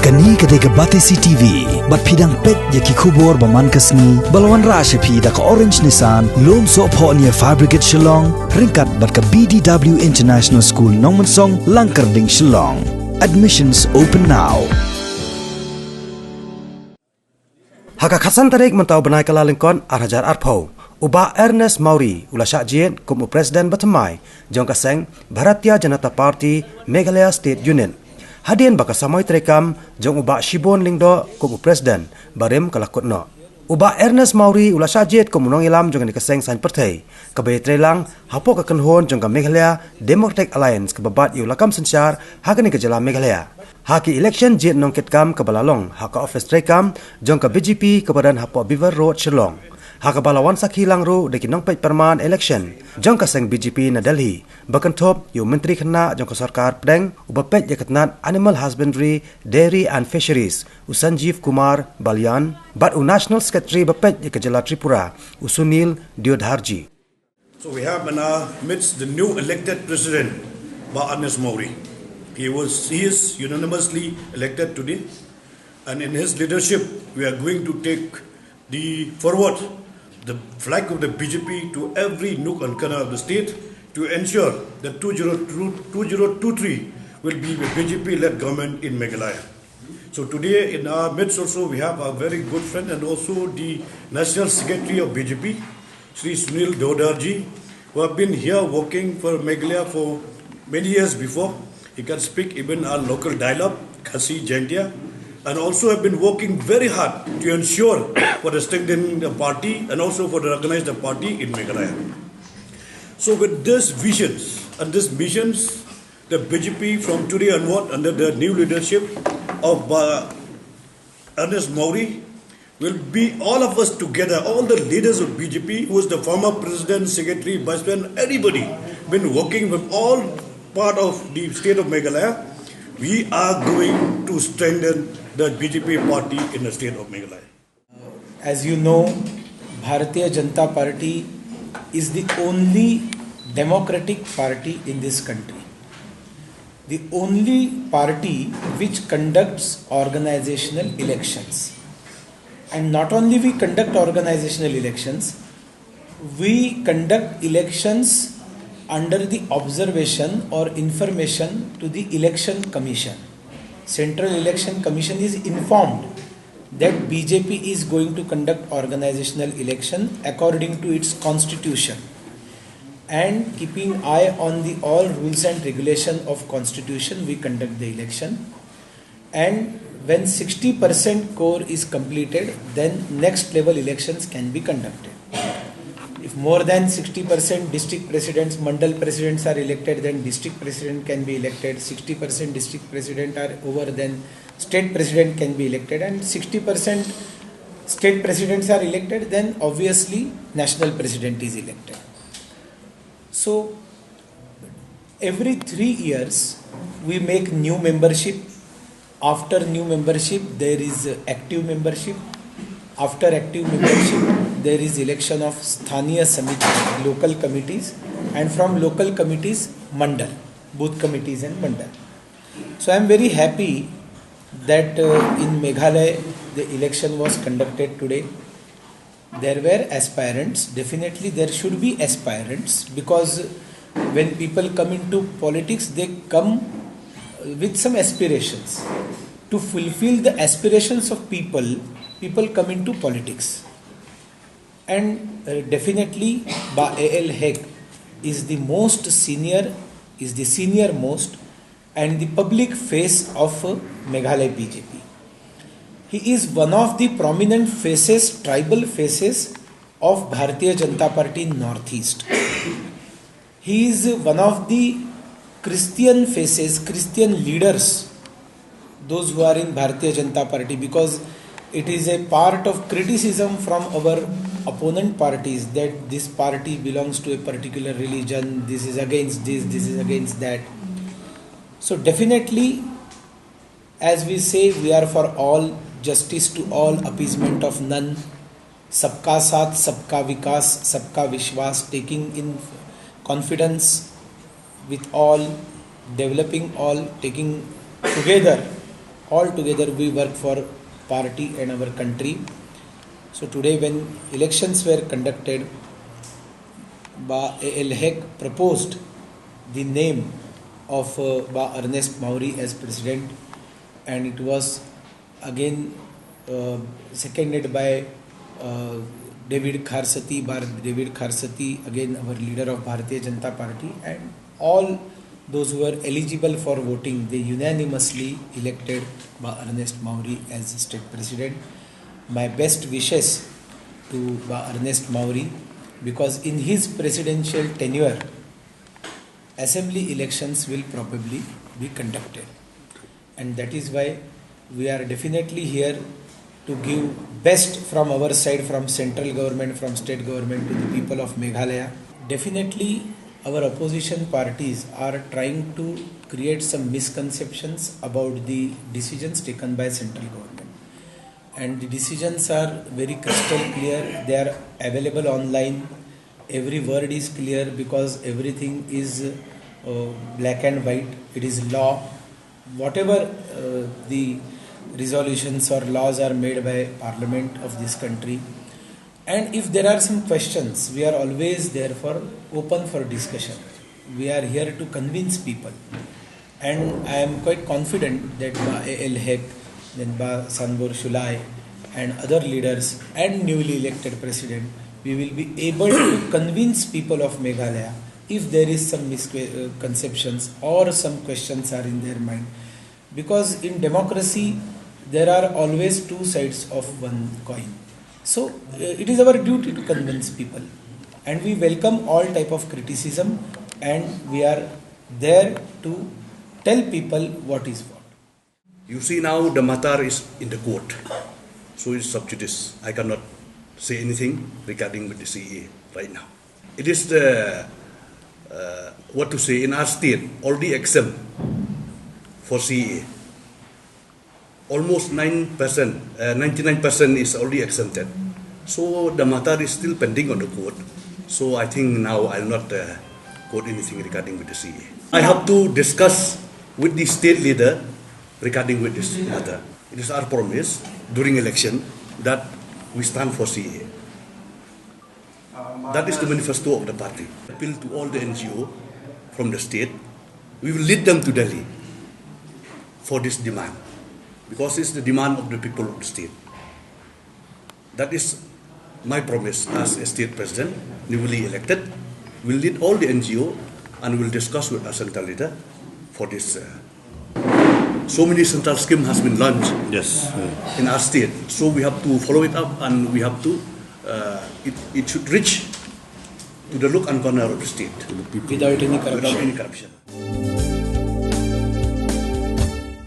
Kani kadega Batesi TV, bat pidang pet yaki kubor baman kasni, balwan rasha pi da ka Orange Nissan, lom so po niya Fabricate Shillong, ringkat bat ka BDW International School Nongmansong, Langkarding Shillong. Admissions open now. Haka khasan tarik mentau benai kalalingkon arhajar arpau. Uba Ernest Mawrie ula syakjien kumu Presiden Thymmai jong kaseng Bharatiya Janata Party Meghalaya State Union. Hadian baka samoi terekam jong uba Shibon Lingdo kumu Presiden barim kalakutno. Uba Ernest Mawrie ula syakjien kumu nong ilam jong ni kaseng sain pertai. Kabay trelang hapo kakenhon jong ka Meghalaya Democratic Alliance kebabat yu lakam sensyar haka ni kejala Meghalaya. Haki election jet nong kitkam kebalalong haka office terekam jong ka BJP kebadan hapo Beaver Road Shillong. Haka balawan sakhi langru deki nong pej perman election jong kaseng BJP na Delhi bakan top yu menteri khana jong ka sarkar pedeng uba pej yakatnat Animal Husbandry, Dairy and Fisheries Sanjeev Kumar Balyan but u National Secretary bapej yakajala Tripura Sunil Diodharji. So we have in our midst the new elected president, Ernest Mawrie. He is unanimously elected today, and in his leadership we are going to take the flag of the BJP to every nook and corner of the state to ensure that 2023 will be a BJP-led government in Meghalaya. So today in our midst also we have a very good friend and also the National Secretary of BJP, Sri Sunil Diodharji, who have been here working for Meghalaya for many years before. He can speak even our local dialogue, Khasi Jaintia, and also have been working very hard to ensure for the strengthening the party and also for the recognize the party in Meghalaya. So with these visions and these missions, the BJP from today onward under the new leadership of Ernest Mawrie will be all of us together, all the leaders of BJP, who is the former president, secretary, vice president, everybody been working with all part of the state of Meghalaya. We are going to strengthen the BJP party in the state of Meghalaya. As you know, Bharatiya Janata Party is the only democratic party in this country. The only party which conducts organizational elections. And not only we conduct organizational elections, we conduct elections under the observation or information to the Election Commission. Central Election Commission is informed that BJP is going to conduct organizational election according to its constitution, and keeping eye on the all rules and regulation of constitution, we conduct the election. And when 60% core is completed, then next level elections can be conducted. If more than 60% district presidents, mandal presidents are elected, then district president can be elected. 60% district president are over, then state president can be elected, and 60% state presidents are elected, then obviously national president is elected. So every 3 years we make new membership. After new membership there is active membership. After active membership there is election of Sthaniya Samiti, local committees, and from local committees mandal, booth committees and mandal. So I am very happy that in Meghalaya the election was conducted today. There were aspirants. Definitely there should be aspirants, because when people come into politics they come with some aspirations. To fulfill the aspirations of people come into politics. And definitely Ba A.L. Heg is the senior most and the public face of Meghalaya BJP. He is one of the prominent faces, tribal faces of Bharatiya Janata Party in Northeast. He is one of the Christian faces, Christian leaders, those who are in Bharatiya Janata Party, because it is a part of criticism from our opponent parties that this party belongs to a particular religion, this is against this is against that. So definitely, as we say, we are for all, justice to all, appeasement of none, sabka saath, sabka vikas, sabka vishwas, taking in confidence with all, developing all, taking together all together we work for party and our country. So today when elections were conducted, Ernest proposed the name of Ernest Mawrie as president, and it was again seconded by David Kharsati, again our leader of Bharatiya Janata Party, and all those who were eligible for voting, they unanimously elected Ernest Mawrie as state president. My best wishes to Ernest Mawrie, because in his presidential tenure, assembly elections will probably be conducted, and that is why we are definitely here to give best from our side, from central government, from state government, to the people of Meghalaya. Definitely our opposition parties are trying to create some misconceptions about the decisions taken by central government, and the decisions are very crystal clear. They are available online. Every word is clear because everything is black and white. It is law. Whatever the resolutions or laws are made by Parliament of this country, and if there are some questions, we are always there for open for discussion. We are here to convince people, and I am quite confident that Ernest, then Sanbor Shulai and other leaders and newly elected president, we will be able to convince people of Meghalaya if there is some misconceptions or some questions are in their mind. Because in democracy, there are always two sides of one coin. So it is our duty to convince people, and we welcome all type of criticism, and we are there to tell people what is what. You see now the matter is in the court, so it's sub judice. I cannot say anything regarding with the CA right now. It is the what to say, in our state already exempt for CA. Almost 9%, 99% is already exempted. So the matter is still pending on the court. So I think now I'll not quote anything regarding with the CA. I have to discuss with the state leader regarding with this matter. It is our promise during election that we stand for CA. That is the manifesto of the party. Appeal to all the NGO from the state. We will lead them to Delhi for this demand, because it's the demand of the people of the state. That is my promise as a state president, newly elected. We'll lead all the NGO and we'll discuss with our central leader for this. So many central schemes has been launched in our state. So we have to follow it up, and we have to, it should reach to the look and corner of the state. Without any corruption. Without any corruption.